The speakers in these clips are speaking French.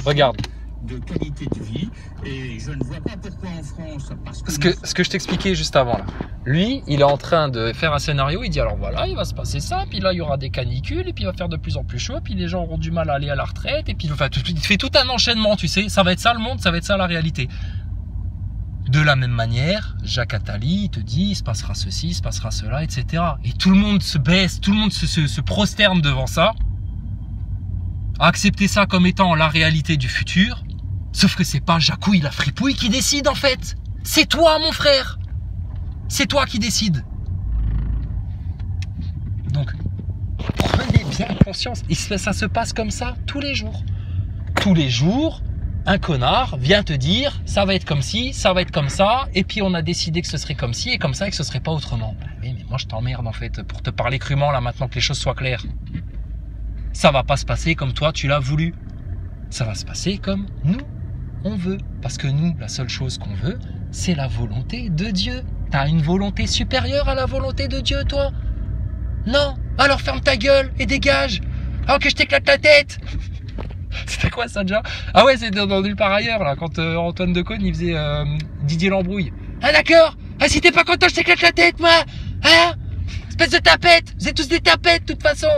regarde. De qualité de vie, et je ne vois pas pourquoi en France, parce que Ce que je t'expliquais juste avant là. Lui, il est en train de faire un scénario, il dit alors voilà, il va se passer ça, puis là il y aura des canicules, et puis il va faire de plus en plus chaud, puis les gens auront du mal à aller à la retraite, et puis enfin, il fait tout un enchaînement, tu sais, ça va être ça le monde, ça va être ça la réalité. De la même manière, Jacques Attali te dit il se passera ceci, il se passera cela, etc. Et tout le monde se baisse, tout le monde se prosterne devant ça, à accepter ça comme étant la réalité du futur. Sauf que c'est pas Jacouille la fripouille qui décide en fait. C'est toi mon frère. C'est toi qui décides. Donc, prenez bien conscience. Et ça se passe comme ça tous les jours. Tous les jours, un connard vient te dire ça va être comme ci, ça va être comme ça. Et puis on a décidé que ce serait comme ci et comme ça et que ce serait pas autrement. Ben oui, mais moi je t'emmerde en fait pour te parler crûment là maintenant que les choses soient claires. Ça va pas se passer comme toi tu l'as voulu. Ça va se passer comme nous on veut. Parce que nous, la seule chose qu'on veut, c'est la volonté de Dieu. T'as une volonté supérieure à la volonté de Dieu, toi? Non. Alors ferme ta gueule et dégage. Alors que je t'éclate la tête. C'était quoi ça déjà? Ah ouais, c'était dans Nulle part ailleurs, là, quand Antoine Decaune, il faisait Didier Lambrouille. Ah d'accord. Ah si t'es pas content, je t'éclate la tête, moi. Hein? Espèce de tapette. Vous êtes tous des tapettes, de toute façon.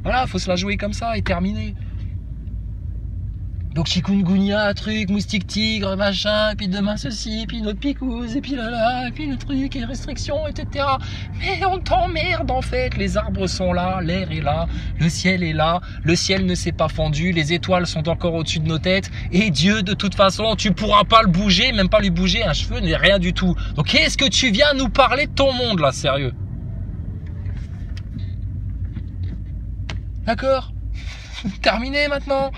Voilà, faut se la jouer comme ça et terminer. Donc chikungunya, truc, moustique tigre, machin, et puis demain ceci, et puis une autre picouse, et puis là, et puis le truc, et restrictions, etc. Mais on t'emmerde en fait, les arbres sont là, l'air est là, le ciel est là, le ciel ne s'est pas fendu, les étoiles sont encore au-dessus de nos têtes, et Dieu de toute façon, tu pourras pas le bouger, même pas lui bouger un cheveu, ni rien du tout. Donc qu'est-ce que tu viens nous parler de ton monde là, sérieux? D'accord? Terminé maintenant?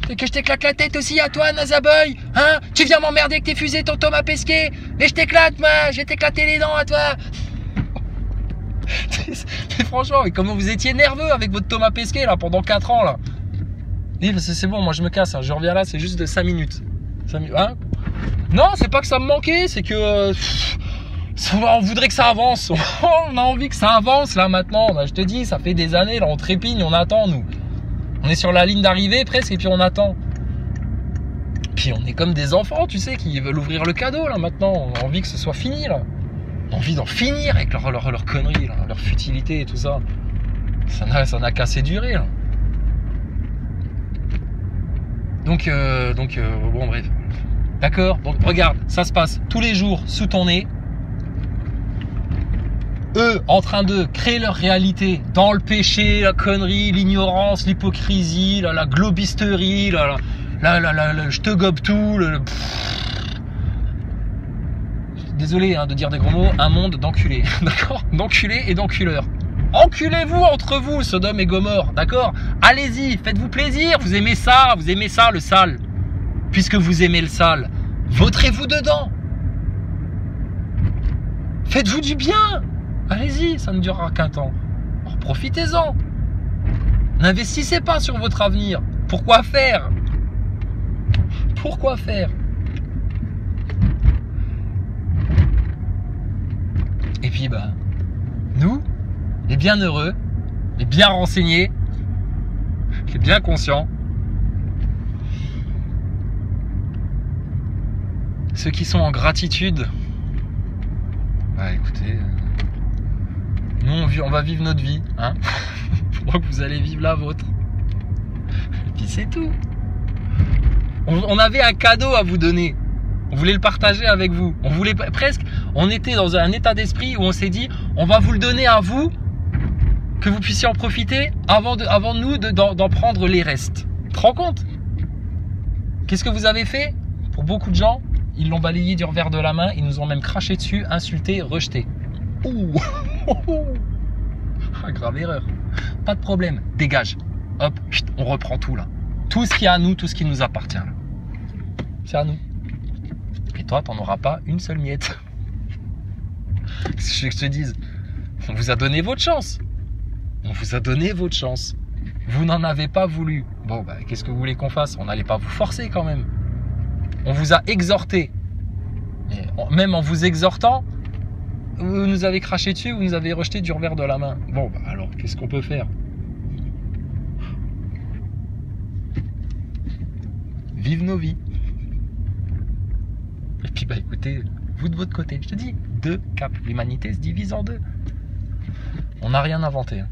Et que je t'éclate la tête aussi à toi, Nazaboy, hein? Tu viens m'emmerder avec tes fusées, ton Thomas Pesquet, et je t'éclate, moi, je vais t'éclater les dents à toi. Mais franchement, comment vous étiez nerveux avec votre Thomas Pesquet, là, pendant 4 ans, là? C'est bon, moi je me casse, hein. Je reviens là, c'est juste de 5 minutes. 5 minutes, hein? Non, c'est pas que ça me manquait, c'est que... on voudrait que ça avance. On a envie que ça avance, là, maintenant. Là, je te dis, ça fait des années, là, on trépigne, on attend, nous. On est sur la ligne d'arrivée presque et puis on attend. Puis on est comme des enfants, tu sais, qui veulent ouvrir le cadeau là maintenant. On a envie que ce soit fini là. On a envie d'en finir avec leur conneries, là, leur futilité et tout ça. Ça n'a qu'assez duré là. Donc bon bref. D'accord. Donc regarde, ça se passe tous les jours sous ton nez. Eux, en train de créer leur réalité dans le péché, la connerie, l'ignorance, l'hypocrisie, la globisterie, je te gobe tout, désolé hein, de dire des gros mots, un monde d'enculés, d'accord? D'enculés et d'enculeurs. Enculez-vous entre vous, Sodome et Gomorrhe, d'accord? Allez-y, faites-vous plaisir, vous aimez ça, le sale. Puisque vous aimez le sale, vautrez-vous dedans. Faites-vous du bien. Allez-y, ça ne durera qu'un temps. Alors, profitez-en. N'investissez pas sur votre avenir. Pourquoi faire? Pourquoi faire? Et puis, nous, les bienheureux, les bien renseignés, les bien conscients, ceux qui sont en gratitude, écoutez... Nous, on va vivre notre vie, hein. Pendant que vous allez vivre la vôtre. Et puis c'est tout. On avait un cadeau à vous donner. On voulait le partager avec vous. On voulait presque... On était dans un état d'esprit où on s'est dit, on va vous le donner à vous, que vous puissiez en profiter avant nous d'en prendre les restes. Tu te rends compte? Qu'est-ce que vous avez fait? Pour beaucoup de gens, ils l'ont balayé du revers de la main, ils nous ont même craché dessus, insulté, rejeté. Ouh. Ah, grave erreur. Pas de problème, dégage. Hop, on reprend tout là. Tout ce qui est à nous, tout ce qui nous appartient là. C'est à nous. Et toi, t'en auras pas une seule miette. Qu'est-ce que je te dise? On vous a donné votre chance. On vous a donné votre chance. Vous n'en avez pas voulu. Bon, qu'est-ce que vous voulez qu'on fasse? On n'allait pas vous forcer quand même. On vous a exhorté. Et même en vous exhortant, vous nous avez craché dessus, vous nous avez rejeté du revers de la main. Bon, alors, qu'est-ce qu'on peut faire? vivre nos vies. Et puis bah écoutez, vous de votre côté, je te dis, 2 caps. L'humanité se divise en 2. On n'a rien inventé. Hein.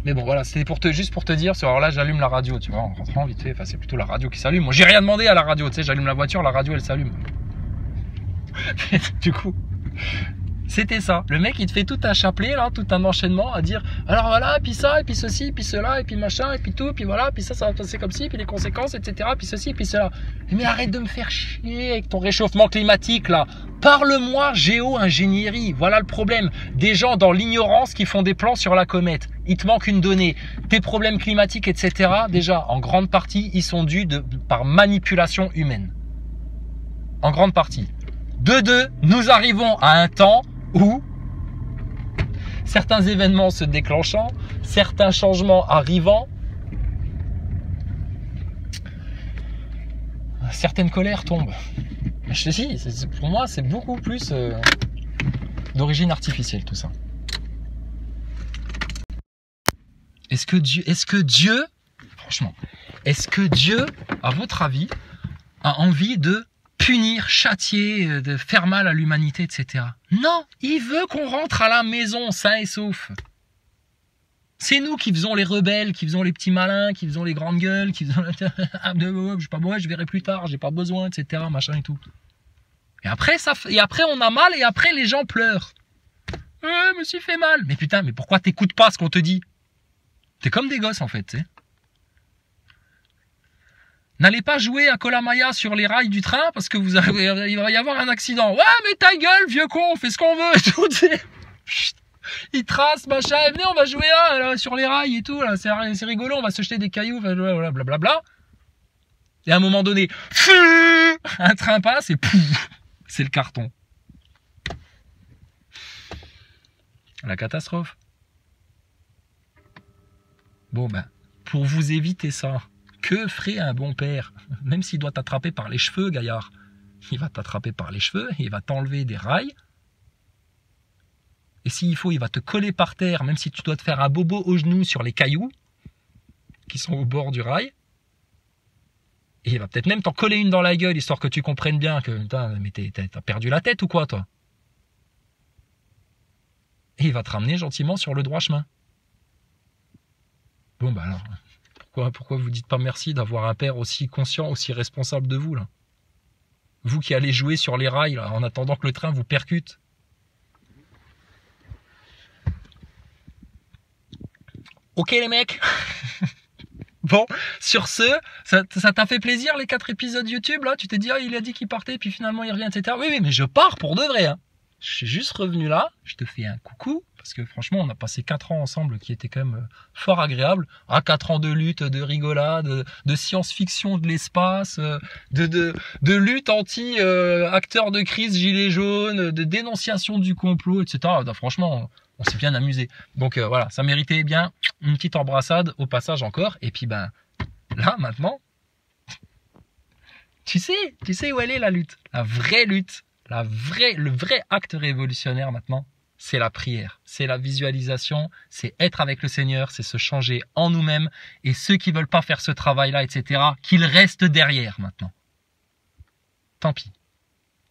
Mais bon voilà, c'était juste pour te dire, alors là j'allume la radio, tu vois, en rentrant vite fait, enfin c'est plutôt la radio qui s'allume. Moi j'ai rien demandé à la radio, tu sais, j'allume la voiture, la radio elle s'allume. Du coup, c'était ça. Le mec il te fait tout un chapelet là, tout un enchaînement à dire, alors voilà, puis ça, et puis ceci, puis cela, et puis machin, et puis tout, puis voilà, puis ça va passer comme ci, puis les conséquences, etc. Puis ceci, puis cela. Mais arrête de me faire chier avec ton réchauffement climatique là. Parle-moi géo-ingénierie, voilà le problème. Des gens dans l'ignorance qui font des plans sur la comète. Il te manque une donnée. Tes problèmes climatiques, etc. Déjà, en grande partie, ils sont dus par manipulation humaine. En grande partie. De deux, nous arrivons à un temps où certains événements se déclenchant, certains changements arrivant, certaines colères tombent. Je te dis, pour moi, c'est beaucoup plus d'origine artificielle tout ça. Est-ce que Dieu, franchement, est-ce que Dieu, à votre avis, a envie de punir, châtier, de faire mal à l'humanité, etc. Non, il veut qu'on rentre à la maison sain et sauf. C'est nous qui faisons les rebelles, qui faisons les petits malins, qui faisons les grandes gueules, qui faisons je sais pas, ouais, je verrai plus tard, j'ai pas besoin, etc. Machin et tout. Et après on a mal et après les gens pleurent. Je me suis fait mal. Mais putain, mais pourquoi t'écoutes pas ce qu'on te dit? T'es comme des gosses en fait, tu sais. N'allez pas jouer à Kolamaya sur les rails du train parce que il va y avoir un accident. Ouais, mais ta gueule, vieux con, on fait ce qu'on veut et tout. Il trace, machin, et venez, on va jouer là, sur les rails et tout. C'est rigolo, on va se jeter des cailloux, voilà, blablabla. Et à un moment donné, un train passe et pouf, c'est le carton. La catastrophe. Bon, ben, pour vous éviter ça, que ferait un bon père? Même s'il doit t'attraper par les cheveux, gaillard. Il va t'attraper par les cheveux, il va t'enlever des rails. Et s'il faut, il va te coller par terre, même si tu dois te faire un bobo au genou sur les cailloux qui sont au bord du rail. Et il va peut-être même t'en coller une dans la gueule, histoire que tu comprennes bien que mais t'as perdu la tête ou quoi, toi? Et il va te ramener gentiment sur le droit chemin. Bon, bah alors... Pourquoi vous dites pas merci d'avoir un père aussi conscient, aussi responsable de vous là? Vous qui allez jouer sur les rails là, en attendant que le train vous percute. Ok les mecs. Bon, sur ce, ça t'a fait plaisir les 4 épisodes YouTube là? Tu t'es dit, ah, il a dit qu'il partait, puis finalement il revient, etc. Oui, mais je pars pour de vrai. Hein. Je suis juste revenu là, je te fais un coucou. Parce que franchement, on a passé 4 ans ensemble qui étaient quand même fort agréables. 4 ans de lutte, de rigolade, de science-fiction de l'espace, de lutte anti-acteurs de crise, gilets jaunes, de dénonciation du complot, etc. Franchement, on s'est bien amusé. Donc voilà, ça méritait bien une petite embrassade au passage encore. Et puis ben là, maintenant, tu sais où elle est la lutte. La vraie lutte, le vrai acte révolutionnaire maintenant. C'est la prière, c'est la visualisation, c'est être avec le Seigneur, c'est se changer en nous-mêmes. Et ceux qui veulent pas faire ce travail-là, etc., qu'ils restent derrière maintenant. Tant pis.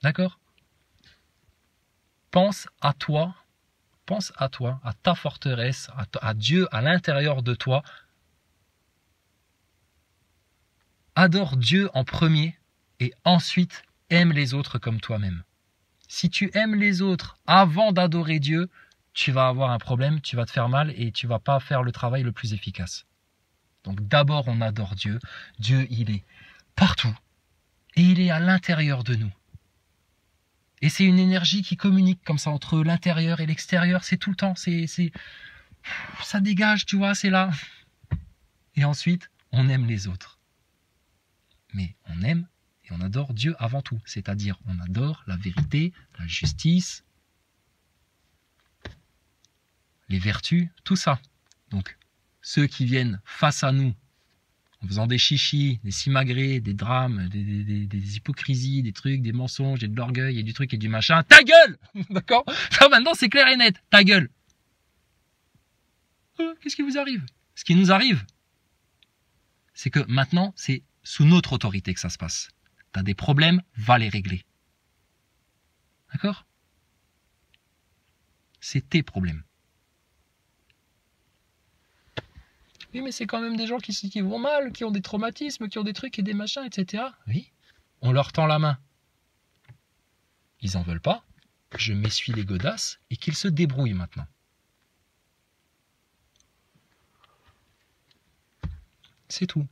D'accord? Pense à toi, à ta forteresse, à Dieu à l'intérieur de toi. Adore Dieu en premier et ensuite aime les autres comme toi-même. Si tu aimes les autres avant d'adorer Dieu, tu vas avoir un problème, tu vas te faire mal et tu vas pas faire le travail le plus efficace. Donc d'abord on adore Dieu. Dieu il est partout et il est à l'intérieur de nous. Et c'est une énergie qui communique comme ça entre l'intérieur et l'extérieur, c'est tout le temps, ça dégage, tu vois, c'est là. Et ensuite, on aime les autres. Mais on aime et on adore Dieu avant tout, c'est-à-dire on adore la vérité, la justice, les vertus, tout ça. Donc, ceux qui viennent face à nous, en faisant des chichis, des simagrées, des drames, des hypocrisies, des trucs, des mensonges, et de l'orgueil, et du truc et du machin, ta gueule. D'accord? Ça, maintenant, c'est clair et net, ta gueule. Qu'est-ce qui vous arrive? Ce qui nous arrive, c'est que maintenant, c'est sous notre autorité que ça se passe. Tu as des problèmes, va les régler. D'accord? C'est tes problèmes. Oui, mais c'est quand même des gens qui vont mal, qui ont des traumatismes, qui ont des trucs et des machins, etc. Oui, on leur tend la main. Ils en veulent pas. Je m'essuie les godasses et qu'ils se débrouillent maintenant. C'est tout.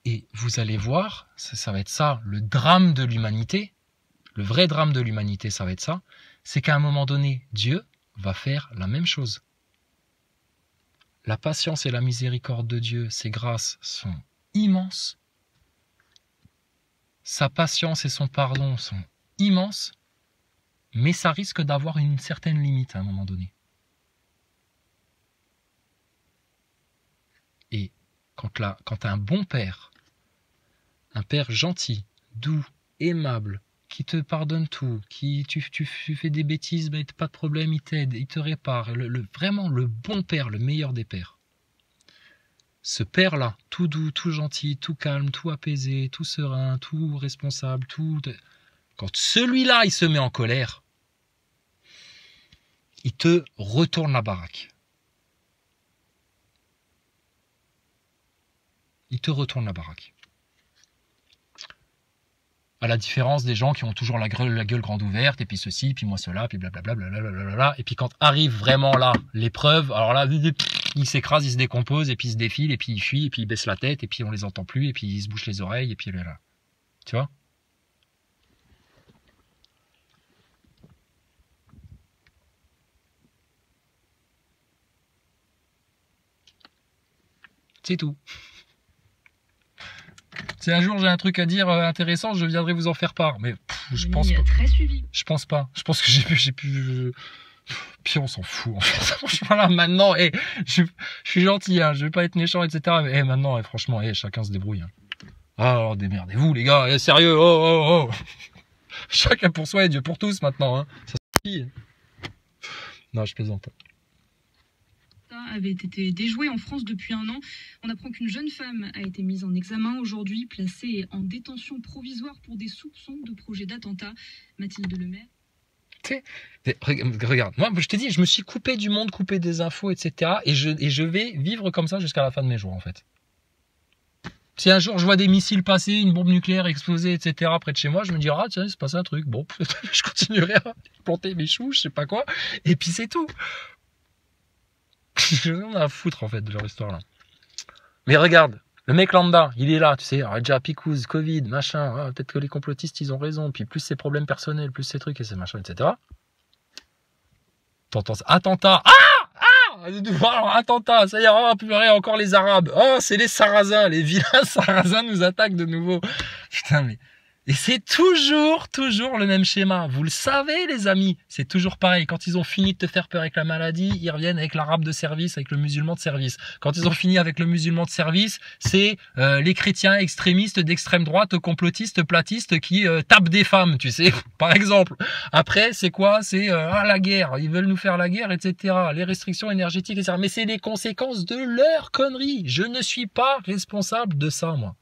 Et vous allez voir, ça va être ça, le drame de l'humanité, le vrai drame de l'humanité, ça va être ça, c'est qu'à un moment donné, Dieu va faire la même chose. La patience et la miséricorde de Dieu, ses grâces sont immenses. Sa patience et son pardon sont immenses, mais ça risque d'avoir une certaine limite à un moment donné. Et quand tu as un bon père, un père gentil, doux, aimable, qui te pardonne tout, tu fais des bêtises, mais pas de problème, il t'aide, il te répare, vraiment le bon père, le meilleur des pères. Ce père-là, tout doux, tout gentil, tout calme, tout apaisé, tout serein, tout responsable, quand celui-là, il se met en colère, il te retourne la baraque. Il te retourne la baraque. À la différence des gens qui ont toujours la gueule grande ouverte, et puis ceci, puis moi cela, puis blablabla, blablabla. Et puis quand arrive vraiment là, l'épreuve, alors là, il s'écrase, il se décompose, et puis il se défile, et puis il fuit, et puis il baisse la tête, et puis on les entend plus, et puis il se bouche les oreilles, et puis là. Tu vois? C'est tout. Si un jour j'ai un truc à dire intéressant, je viendrai vous en faire part. Mais je pense pas. Très suivi. Je pense pas. Je pense que j'ai pu. Puis on s'en fout. En fait. Franchement là, maintenant, je suis gentil, hein, je vais pas être méchant, etc. Mais maintenant, franchement, chacun se débrouille. Hein. Alors démerdez-vous les gars, sérieux, oh. Chacun pour soi et Dieu pour tous maintenant. Hein. Ça suffit. Non, je plaisante. Avait été déjoué en France depuis un an. On apprend qu'une jeune femme a été mise en examen aujourd'hui, placée en détention provisoire pour des soupçons de projet d'attentat. Mathilde Lemaire. Regarde, moi je t'ai dit, je me suis coupé du monde, coupé des infos, etc. Et je vais vivre comme ça jusqu'à la fin de mes jours en fait. Si un jour je vois des missiles passer, une bombe nucléaire exploser, etc. près de chez moi, je me dirai, ah tiens, il se passe un truc. Bon, je continuerai à planter mes choux, je sais pas quoi. Et puis c'est tout. On a à foutre en fait de leur histoire là. Mais regarde, le mec lambda, il est là, tu sais, alors déjà picouse, Covid, machin, peut-être que les complotistes ils ont raison, puis plus ses problèmes personnels, plus ses trucs et ses machins, etc. T'entends ça, attentat, alors, attentat, ça y est, purée, encore les Arabes, c'est les Sarrasins, les vilains Sarrasins nous attaquent de nouveau. Putain mais... Et c'est toujours le même schéma. Vous le savez, les amis. C'est toujours pareil. Quand ils ont fini de te faire peur avec la maladie, ils reviennent avec l'arabe de service, avec le musulman de service. Quand ils ont fini avec le musulman de service, c'est les chrétiens extrémistes d'extrême droite, complotistes, platistes qui tapent des femmes, tu sais, par exemple. Après, c'est quoi? C'est la guerre. Ils veulent nous faire la guerre, etc. Les restrictions énergétiques, etc. Mais c'est les conséquences de leur connerie. Je ne suis pas responsable de ça, moi.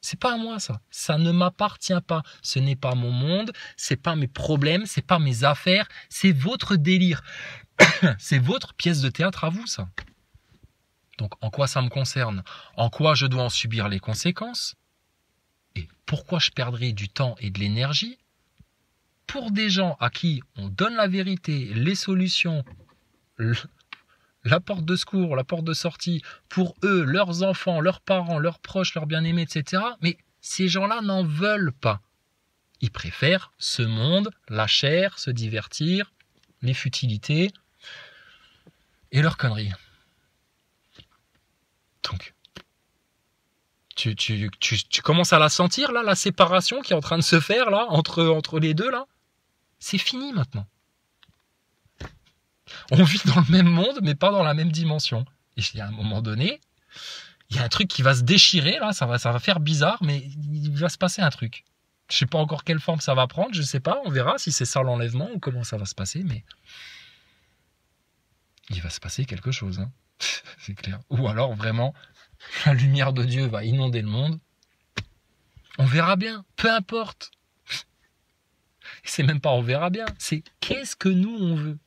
C'est pas à moi ça. Ça ne m'appartient pas. Ce n'est pas mon monde, c'est pas mes problèmes, c'est pas mes affaires, c'est votre délire. C'est votre pièce de théâtre à vous ça. Donc en quoi ça me concerne? En quoi je dois en subir les conséquences? Et pourquoi je perdrai du temps et de l'énergie pour des gens à qui on donne la vérité, les solutions, la porte de secours, la porte de sortie, pour eux, leurs enfants, leurs parents, leurs proches, leurs bien-aimés, etc. Mais ces gens-là n'en veulent pas. Ils préfèrent ce monde, la chair, se divertir, les futilités et leurs conneries. Donc, tu commences à la sentir, là, la séparation qui est en train de se faire, là, entre les deux, là. C'est fini, maintenant. On vit dans le même monde, mais pas dans la même dimension. Et il y a un moment donné, il y a un truc qui va se déchirer, là, ça va faire bizarre, mais il va se passer un truc. Je sais pas encore quelle forme ça va prendre, je sais pas, on verra si c'est ça l'enlèvement ou comment ça va se passer, mais il va se passer quelque chose. Hein. C'est clair. Ou alors, vraiment, la lumière de Dieu va inonder le monde. On verra bien, peu importe. C'est même pas on verra bien, c'est qu'est-ce que nous on veut.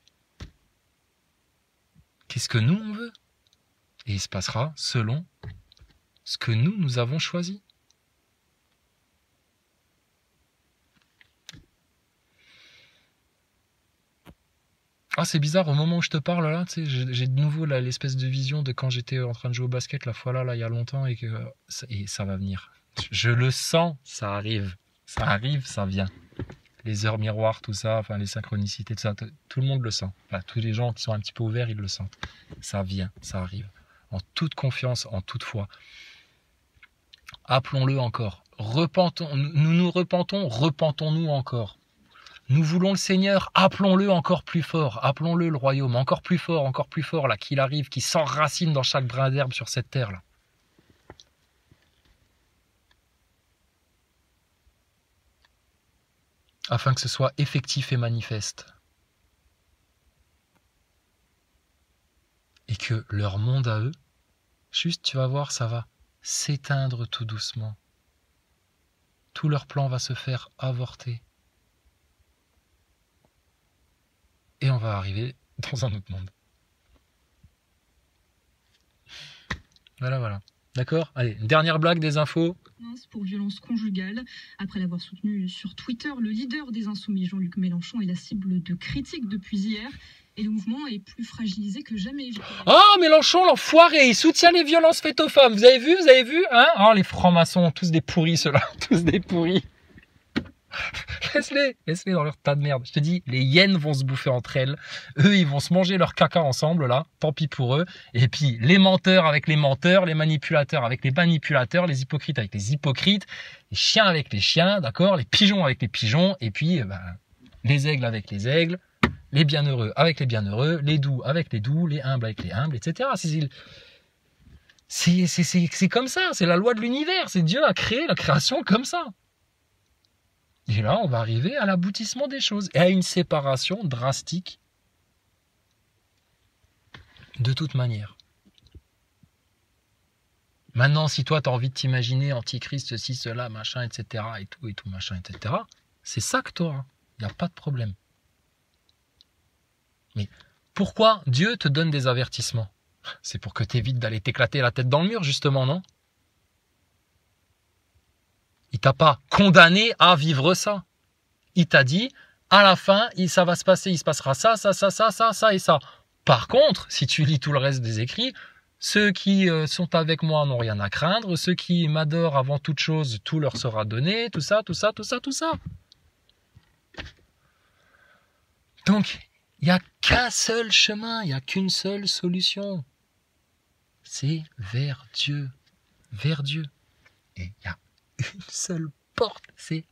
Qu'est-ce que nous on veut. Et il se passera selon ce que nous avons choisi. Ah, c'est bizarre, au moment où je te parle là, tu sais, j'ai de nouveau là, l'espèce de vision de quand j'étais en train de jouer au basket la fois là, il y a longtemps, et ça va venir. Je le sens, ça arrive, ça vient. Les heures miroirs, tout ça, enfin les synchronicités, tout ça, tout le monde le sent. Enfin, tous les gens qui sont un petit peu ouverts, ils le sentent. Ça vient, ça arrive. En toute confiance, en toute foi. Appelons-le encore. Nous repentons, repentons-nous encore. Nous voulons le Seigneur, appelons-le encore plus fort, appelons-le le royaume, encore plus fort, là, qu'il arrive, qu'il s'enracine dans chaque brin d'herbe sur cette terre-là. Afin que ce soit effectif et manifeste. Et que leur monde à eux, juste tu vas voir, ça va s'éteindre tout doucement. Tout leur plan va se faire avorter. Et on va arriver dans un autre monde. Voilà. D'accord ? Allez, une dernière blague, des infos. Pour violence conjugale. Après l'avoir soutenu sur Twitter, le leader des Insoumis, Jean-Luc Mélenchon, est la cible de critiques depuis hier. Et le mouvement est plus fragilisé que jamais. Oh, Mélenchon, l'enfoiré, il soutient les violences faites aux femmes. Vous avez vu hein ? Oh, les francs-maçons, tous des pourris, ceux-là, tous des pourris. Laisse-les dans leur tas de merde. Je te dis, les hyènes vont se bouffer entre elles. Eux, ils vont se manger leur caca ensemble, là. Tant pis pour eux. Et puis, les menteurs avec les menteurs, les manipulateurs avec les manipulateurs, les hypocrites avec les hypocrites, les chiens avec les chiens, d'accord ? Les pigeons avec les pigeons. Et puis, les aigles avec les aigles, les bienheureux avec les bienheureux, les doux avec les doux, les humbles avec les humbles, etc. C'est comme ça. C'est la loi de l'univers. C'est Dieu a créé la création comme ça. Et là, on va arriver à l'aboutissement des choses et à une séparation drastique de toute manière. Maintenant, si toi, tu as envie de t'imaginer antichrist, ceci, cela, machin, etc., et tout, machin, etc., c'est ça que tu auras. Il n'y a pas de problème. Mais pourquoi Dieu te donne des avertissements ? C'est pour que tu évites d'aller t'éclater la tête dans le mur, justement, non ? Il t'a pas condamné à vivre ça. Il t'a dit, à la fin, ça va se passer, il se passera ça et ça. Par contre, si tu lis tout le reste des écrits, ceux qui sont avec moi n'ont rien à craindre, ceux qui m'adorent avant toute chose, tout leur sera donné, tout ça. Donc, il n'y a qu'un seul chemin, il n'y a qu'une seule solution. C'est vers Dieu. Vers Dieu. Et il y a une seule porte, c'est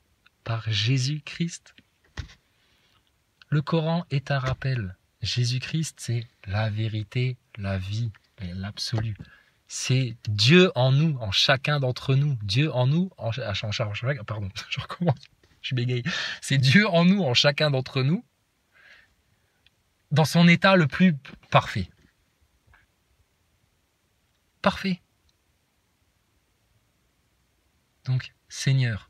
par Jésus-Christ. Le Coran est un rappel. Jésus-Christ, c'est la vérité, la vie, l'absolu. C'est Dieu en nous, en chacun d'entre nous. Dieu en nous, pardon, je recommence, je bégaye. C'est Dieu en nous, en chacun d'entre nous, dans son état le plus parfait. Parfait. Donc, Seigneur,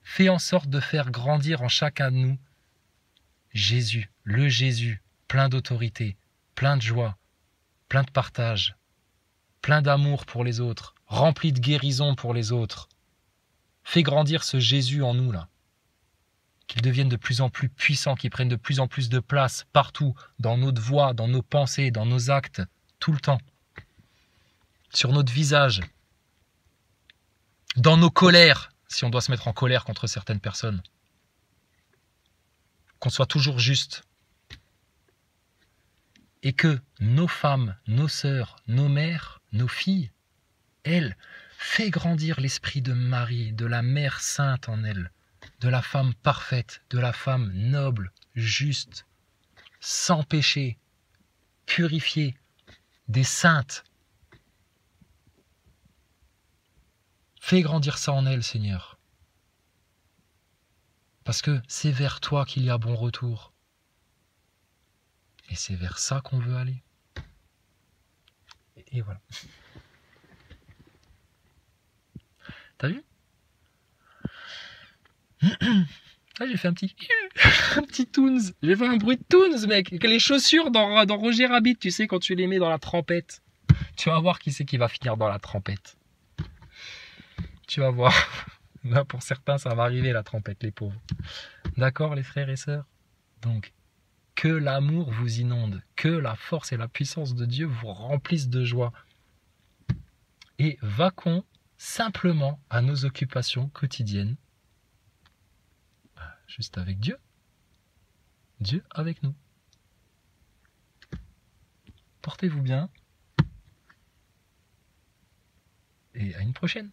fais en sorte de faire grandir en chacun de nous Jésus, le Jésus, plein d'autorité, plein de joie, plein de partage, plein d'amour pour les autres, rempli de guérison pour les autres. Fais grandir ce Jésus en nous, là. Qu'il devienne de plus en plus puissant, qu'il prenne de plus en plus de place partout, dans notre voix, dans nos pensées, dans nos actes, tout le temps. Sur notre visage, dans nos colères, si on doit se mettre en colère contre certaines personnes. Qu'on soit toujours juste. Et que nos femmes, nos sœurs, nos mères, nos filles, elles, fait grandir l'esprit de Marie, de la mère sainte en elle, de la femme parfaite, de la femme noble, juste, sans péché, purifiée, des saintes. Fais grandir ça en elle, Seigneur. Parce que c'est vers toi qu'il y a bon retour. Et c'est vers ça qu'on veut aller. Et voilà. T'as vu? Ah, j'ai fait un petit un petit Toons. J'ai fait un bruit de Toons, mec. Les chaussures dans Roger Rabbit, tu sais, quand tu les mets dans la trempette. Tu vas voir qui c'est qui va finir dans la trempette. Tu vas voir. Là, pour certains, ça va arriver la trempette, les pauvres. D'accord, les frères et sœurs? Donc, que l'amour vous inonde, que la force et la puissance de Dieu vous remplissent de joie. Et vaquons simplement à nos occupations quotidiennes. Juste avec Dieu. Dieu avec nous. Portez-vous bien. Et à une prochaine.